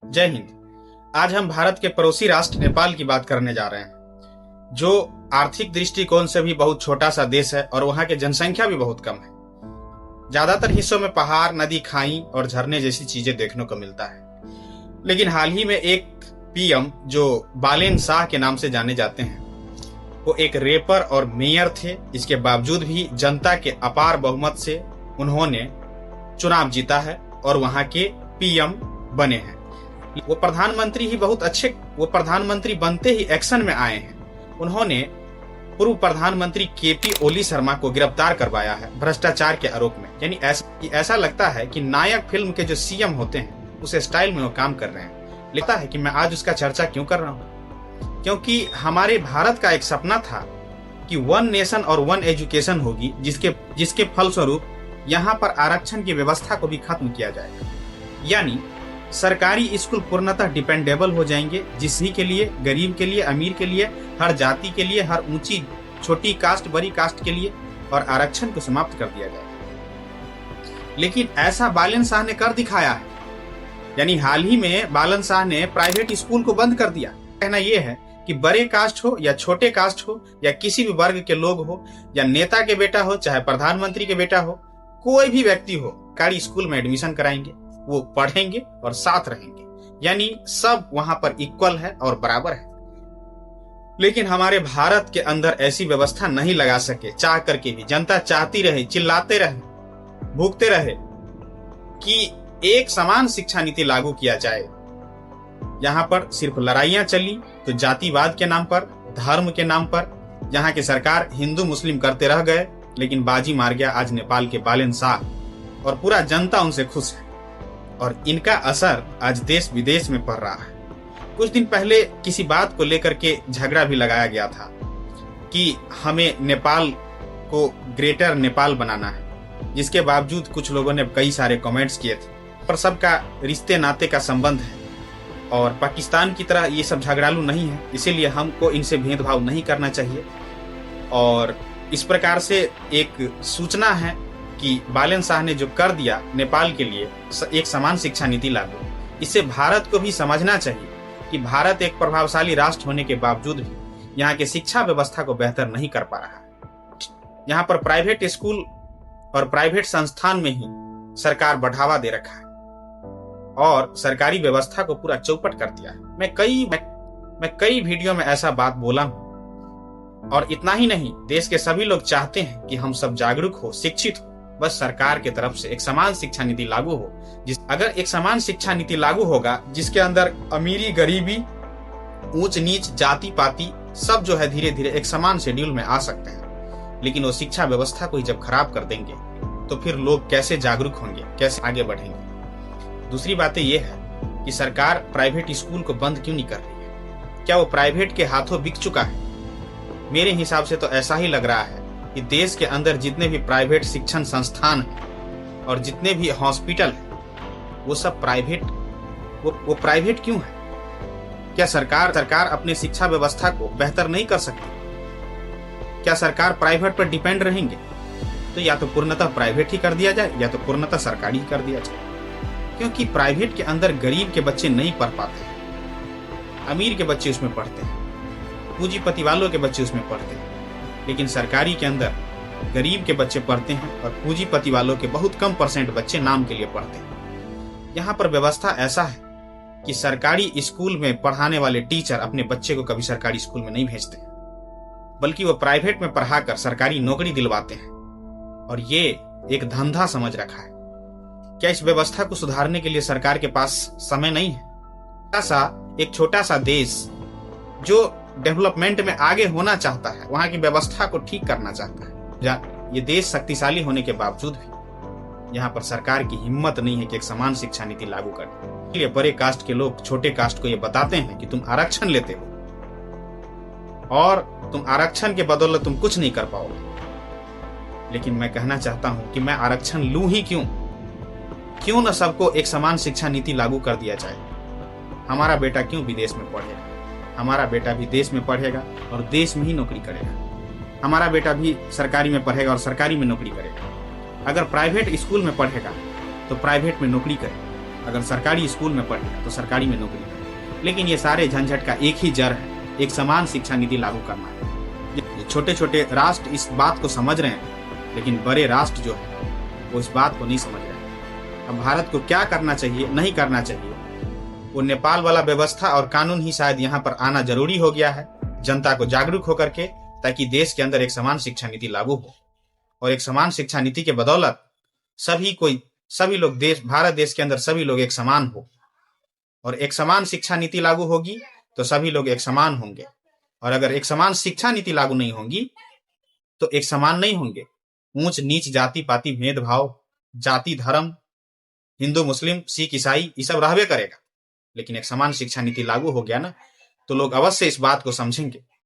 जय हिंद। आज हम भारत के पड़ोसी राष्ट्र नेपाल की बात करने जा रहे हैं, जो आर्थिक दृष्टिकोण से भी बहुत छोटा सा देश है और वहां की जनसंख्या भी बहुत कम है। ज्यादातर हिस्सों में पहाड़, नदी, खाई और झरने जैसी चीजें देखने को मिलता है। लेकिन हाल ही में एक पीएम जो बालेन शाह के नाम से जाने जाते हैं, वो एक रेपर और मेयर थे। इसके बावजूद भी जनता के अपार बहुमत से उन्होंने चुनाव जीता है और वहां के पीएम बने हैं। वो प्रधानमंत्री ही बहुत अच्छे, वो प्रधानमंत्री बनते ही एक्शन में आए हैं। उन्होंने पूर्व प्रधानमंत्री केपी ओली शर्मा को गिरफ्तार करवाया है भ्रष्टाचार के आरोप में। यानी ऐसा लगता है कि नायक फिल्म के जो सीएम होते हैं उस स्टाइल में वो काम कर रहे हैं। लगता है कि मैं आज उसका चर्चा क्यों कर रहा हूँ, क्योंकि हमारे भारत का एक सपना था कि वन नेशन और वन एजुकेशन होगी, जिसके फलस्वरूप यहाँ पर आरक्षण की व्यवस्था को भी खत्म किया जाएगा। यानी सरकारी स्कूल पूर्णतः डिपेंडेबल हो जाएंगे, जिसही के लिए, गरीब के लिए, अमीर के लिए, हर जाति के लिए, हर ऊंची छोटी कास्ट, बड़ी कास्ट के लिए, और आरक्षण को समाप्त कर दिया जाएगा। लेकिन ऐसा बालन शाह ने कर दिखाया है। यानी हाल ही में बालन शाह ने प्राइवेट स्कूल को बंद कर दिया। कहना यह है कि बड़े कास्ट हो या छोटे कास्ट हो या किसी भी वर्ग के लोग हो या नेता के बेटा हो चाहे प्रधानमंत्री के बेटा हो, कोई भी व्यक्ति हो, सरकारी स्कूल में एडमिशन कराएंगे, वो पढ़ेंगे और साथ रहेंगे। यानी सब वहां पर इक्वल है और बराबर है। लेकिन हमारे भारत के अंदर ऐसी व्यवस्था नहीं लगा सके। चाह करके भी जनता चाहती रहे, चिल्लाते रहे, भूखते रहे कि एक समान शिक्षा नीति लागू किया जाए। यहाँ पर सिर्फ लड़ाइयां चली तो जातिवाद के नाम पर, धर्म के नाम पर यहाँ की सरकार हिंदू मुस्लिम करते रह गए। लेकिन बाजी मार गया आज नेपाल के बालन शाह, और पूरा जनता उनसे खुश है और इनका असर आज देश विदेश में पड़ रहा है। कुछ दिन पहले किसी बात को लेकर के झगड़ा भी लगाया गया था कि हमें नेपाल को ग्रेटर नेपाल बनाना है, जिसके बावजूद कुछ लोगों ने कई सारे कमेंट्स किए थे। पर सबका रिश्ते नाते का संबंध है और पाकिस्तान की तरह ये सब झगड़ालू नहीं है, इसीलिए हमको इनसे भेदभाव नहीं करना चाहिए। और इस प्रकार से एक सूचना है कि बालन शाह ने जो कर दिया नेपाल के लिए, एक समान शिक्षा नीति लागू, इससे भारत को भी समझना चाहिए कि भारत एक प्रभावशाली राष्ट्र होने के बावजूद भी यहाँ के शिक्षा व्यवस्था को बेहतर नहीं कर पा रहा है। यहाँ पर प्राइवेट स्कूल और प्राइवेट संस्थान में ही सरकार बढ़ावा दे रखा है और सरकारी व्यवस्था को पूरा चौपट कर दिया है। मैं कई वीडियो में ऐसा बात बोला हूं। और इतना ही नहीं, देश के सभी लोग चाहते हैं कि हम सब जागरूक हो, शिक्षित हो। बस सरकार की तरफ से एक समान शिक्षा नीति लागू हो। अगर एक समान शिक्षा नीति लागू होगा जिसके अंदर अमीरी, गरीबी, ऊंच नीच, जाति पाति सब जो है धीरे धीरे एक समान शेड्यूल में आ सकते हैं। लेकिन वो शिक्षा व्यवस्था को ही जब खराब कर देंगे तो फिर लोग कैसे जागरूक होंगे, कैसे आगे बढ़ेंगे। दूसरी बात यह है कि सरकार प्राइवेट स्कूल को बंद क्यों नहीं कर रही है? क्या वो प्राइवेट के हाथों बिक चुका है? मेरे हिसाब से तो ऐसा ही लग रहा है कि देश के अंदर जितने भी प्राइवेट शिक्षण संस्थान हैं और जितने भी हॉस्पिटल हैं वो सब प्राइवेट, वो प्राइवेट क्यों है? क्या सरकार अपने शिक्षा व्यवस्था को बेहतर नहीं कर सकती? क्या सरकार प्राइवेट पर डिपेंड रहेंगे? तो या तो पूर्णतः प्राइवेट ही कर दिया जाए या तो पूर्णतः सरकारी ही कर दिया जाए, क्योंकि प्राइवेट के अंदर गरीब के बच्चे नहीं पढ़ पाते हैं, अमीर के बच्चे उसमें पढ़ते हैं, पूंजीपति वालों के बच्चे उसमें पढ़ते हैं। लेकिन सरकारी के अंदर गरीब के बच्चे पढ़ते हैं और पूंजीपति वालों के बहुत कम % बच्चे नाम के लिए पढ़ते हैं। यहाँ पर व्यवस्था ऐसा है कि सरकारी स्कूल में पढ़ाने वाले टीचर अपने बच्चे को कभी सरकारी स्कूल में नहीं भेजते, बल्कि वो प्राइवेट में पढ़ाकर सरकारी नौकरी दिलवाते हैं और ये एक धंधा समझ रखा है। क्या इस व्यवस्था को सुधारने के लिए सरकार के पास समय नहीं है? एक छोटा सा देश जो डेवलपमेंट में आगे होना चाहता है, वहां की व्यवस्था को ठीक करना चाहता है, ये देश शक्तिशाली होने के बावजूद भी यहाँ पर सरकार की हिम्मत नहीं है कि एक समान शिक्षा नीति लागू करे। इसलिए बड़े कास्ट के लोग छोटे कास्ट को ये बताते हैं कि तुम आरक्षण लेते हो और तुम आरक्षण के बदौलत तुम कुछ नहीं कर पाओगे। लेकिन मैं कहना चाहता हूं कि मैं आरक्षण लूं ही क्यों न सबको एक समान शिक्षा नीति लागू कर दिया जाए। हमारा बेटा क्यों विदेश में पढ़ेगा? हमारा बेटा भी देश में पढ़ेगा और देश में ही नौकरी करेगा। हमारा बेटा भी सरकारी में पढ़ेगा और सरकारी में नौकरी करेगा। अगर प्राइवेट स्कूल में पढ़ेगा तो प्राइवेट में नौकरी करेगा। अगर सरकारी स्कूल में पढ़ेगा तो सरकारी में नौकरी करेगा। लेकिन ये सारे झंझट का एक ही जड़ है, एक समान शिक्षा नीति लागू करना है। ये छोटे छोटे राष्ट्र इस बात को समझ रहे हैं, लेकिन बड़े राष्ट्र जो है वो इस बात को नहीं समझ रहे हैं। अब भारत को क्या करना चाहिए, नहीं करना चाहिए, वो नेपाल वाला व्यवस्था और कानून ही शायद यहाँ पर आना जरूरी हो गया है, जनता को जागरूक होकर के, ताकि देश के अंदर एक समान शिक्षा नीति लागू हो। और एक समान शिक्षा नीति के बदौलत सभी लोग भारत देश के अंदर सभी लोग एक समान हो। और एक समान शिक्षा नीति लागू होगी तो सभी लोग एक समान होंगे। और अगर एक समान शिक्षा नीति लागू नहीं होगी तो एक समान नहीं होंगे। ऊंच नीच, जाति पाति, भेदभाव, जाति धर्म, हिंदू मुस्लिम, सिख ईसाई, ये सब रहबे करेगा। लेकिन एक समान शिक्षा नीति लागू हो गया ना, तो लोग अवश्य इस बात को समझेंगे